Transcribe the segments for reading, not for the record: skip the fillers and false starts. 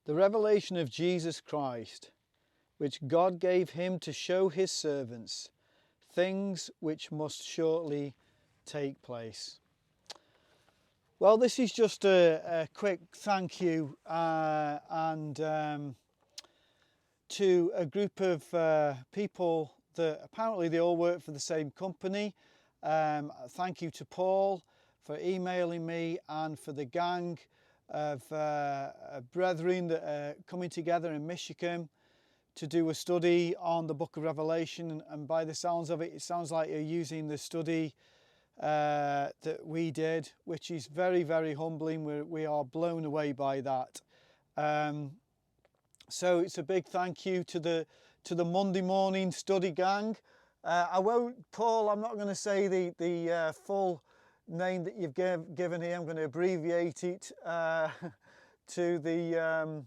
The revelation of Jesus Christ, which God gave him to show his servants things which must shortly take place. Well, this is just a quick thank you to a group of people that apparently they all work for the same company. Thank you to Paul for emailing me, and for the gang of brethren that are coming together in Michigan to do a study on the book of Revelation. And by the sounds of it, it sounds like you're using the study that we did, which is very, very humbling. We are blown away by that. So it's a big thank you to the Monday morning study gang. I won't, Paul, I'm not going to say the full name that you've given here. I'm going to abbreviate it to the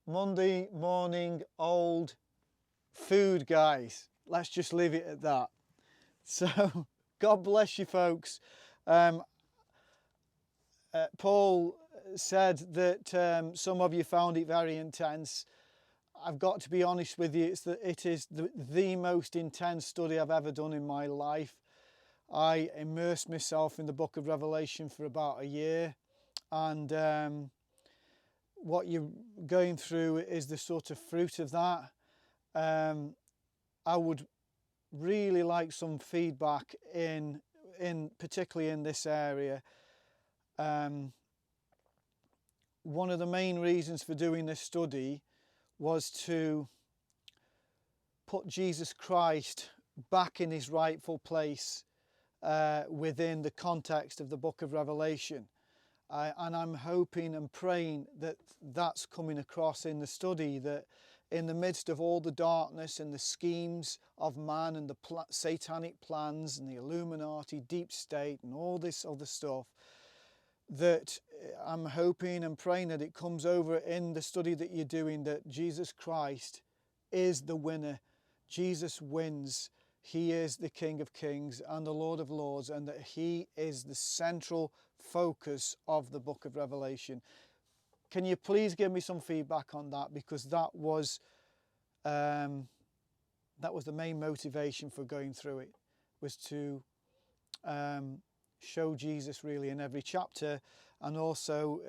Monday morning old food guys. Let's just leave it at that. So God bless you folks. Paul said that some of you found it very intense. I've got to be honest with you, it is the most intense study I've ever done in my life. I immersed myself in the book of Revelation for about a year, and what you're going through is the sort of fruit of that. I would really like some feedback in particularly in this area. One of the main reasons for doing this study was to put Jesus Christ back in his rightful place within the context of the book of Revelation. And I'm hoping and praying that that's coming across in the study, that in the midst of all the darkness and the schemes of man and the satanic plans and the Illuminati, deep state and all this other stuff, that I'm hoping and praying that it comes over in the study that you're doing, that Jesus Christ is the winner. Jesus wins. He is the King of Kings and the Lord of Lords, and that he is the central focus of the book of Revelation. Can you please give me some feedback on that? Because that was the main motivation for going through it, was to show Jesus really in every chapter, and also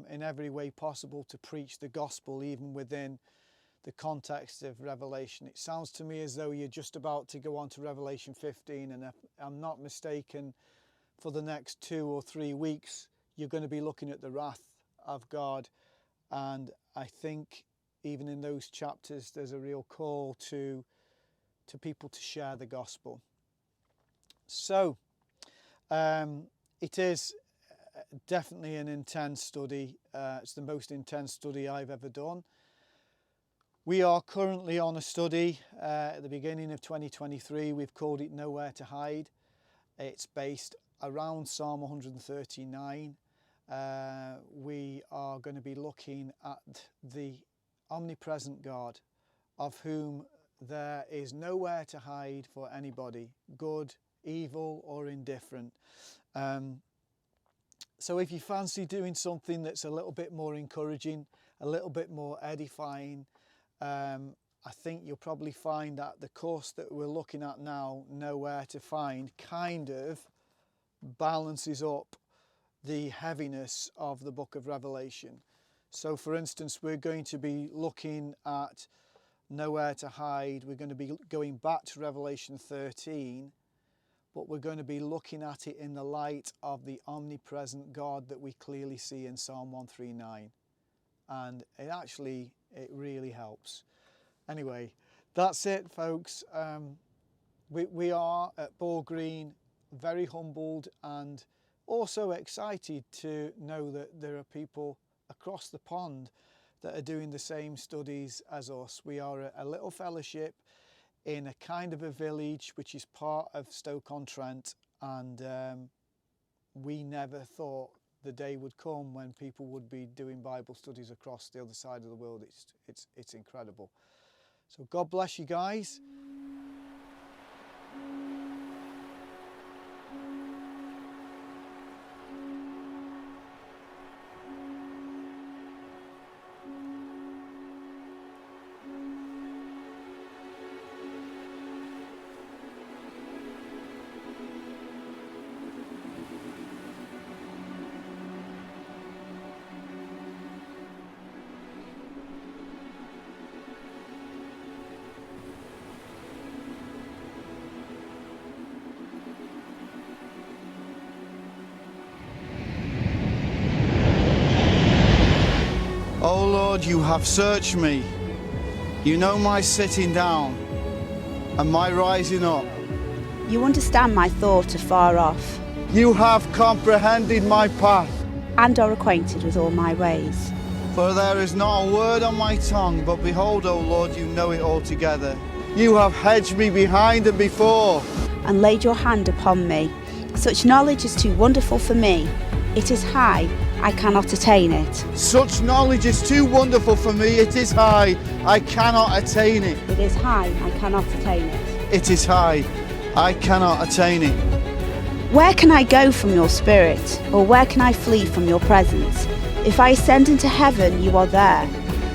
in every way possible to preach the gospel even within the context of Revelation. It sounds to me as though you're just about to go on to Revelation 15, and if I'm not mistaken, for the next 2 or 3 weeks you're going to be looking at the wrath of God, and I think even in those chapters there's a real call to people to share the gospel. So it is definitely an intense study. It's the most intense study I've ever done. We are currently on a study at the beginning of 2023. We've called it Nowhere to Hide. It's based around Psalm 139. We are going to be looking at the omnipresent God, of whom there is nowhere to hide for anybody, good, evil or indifferent. So if you fancy doing something that's a little bit more encouraging, a little bit more edifying, I think you'll probably find that the course that we're looking at now, Nowhere to Find, kind of balances up the heaviness of the book of Revelation. So for instance, we're going to be looking at Nowhere to Hide. We're going to be going back to Revelation 13, but we're going to be looking at it in the light of the omnipresent God that we clearly see in Psalm 139. And it really helps. Anyway, that's it, folks. We are at Ball Green very humbled and also excited to know that there are people across the pond that are doing the same studies as us. We are a little fellowship in a kind of a village which is part of Stoke-on-Trent, and we never thought the day would come when people would be doing Bible studies across the other side of the world. It's incredible. So God bless you guys. Lord, you have searched me. You know my sitting down and my rising up. You understand my thought afar off, You have comprehended my path. and are acquainted with all my ways. For there is not a word on my tongue, but behold, O Lord, you know it altogether. You have hedged me behind and before. And laid your hand upon me. Such knowledge is too wonderful for me. It is high, I cannot attain it. Such knowledge is too wonderful for me. It is high, I cannot attain it. It is high, I cannot attain it. It is high, I cannot attain it. Where can I go from your spirit? Or where can I flee from your presence? If I ascend into heaven, you are there.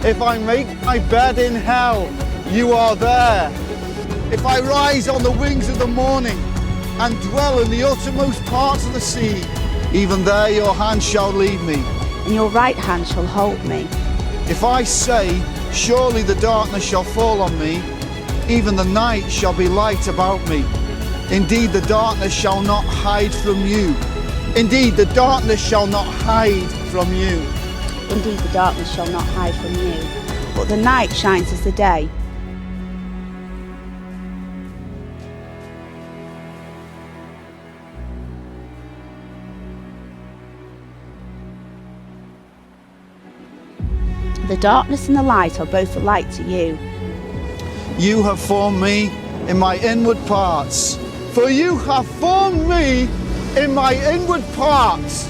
If I make my bed in hell, you are there. If I rise on the wings of the morning and dwell in the uttermost parts of the sea, even there your hand shall lead me. And your right hand shall hold me. If I say, surely the darkness shall fall on me, even the night shall be light about me. Indeed, the darkness shall not hide from you. Indeed, the darkness shall not hide from you. Indeed, the darkness shall not hide from you. But the night shines as the day. The darkness and the light are both alike to you. You have formed me in my inward parts. For you have formed me in my inward parts.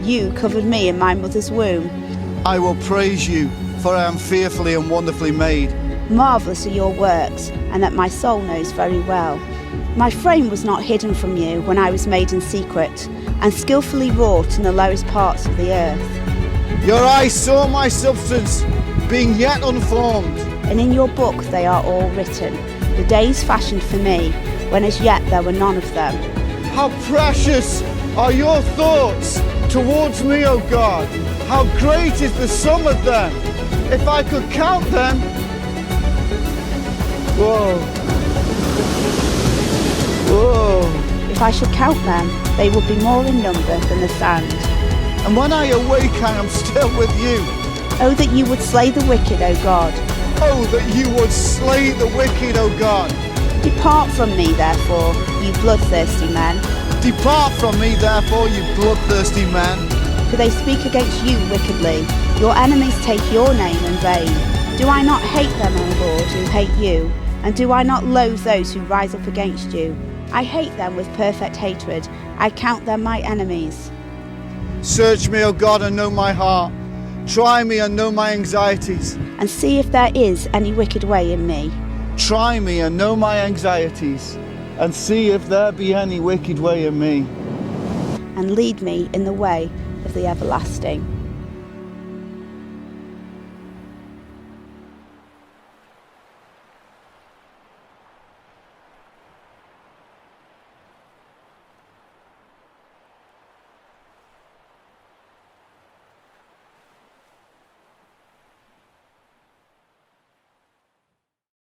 You covered me in my mother's womb. I will praise you, for I am fearfully and wonderfully made. Marvellous are your works, and that my soul knows very well. My frame was not hidden from you when I was made in secret, and skillfully wrought in the lowest parts of the earth. Your eyes saw my substance, being yet unformed. And in your book they are all written, the days fashioned for me, when as yet there were none of them. How precious are your thoughts towards me, O God. How great is the sum of them. If I could count them. Whoa. Whoa. If I should count them, they would be more in number than the sand. And when I awake, I am still with you. Oh, that you would slay the wicked, O God. Oh, that you would slay the wicked, O God. Depart from me, therefore, you bloodthirsty men. Depart from me, therefore, you bloodthirsty men. For they speak against you wickedly. Your enemies take your name in vain. Do I not hate them, O Lord, who hate you? And do I not loathe those who rise up against you? I hate them with perfect hatred. I count them my enemies. Search me, O God, and know my heart. Try me and know my anxieties. And see if there is any wicked way in me. Try me and know my anxieties, and see if there be any wicked way in me. And lead me in the way of the everlasting.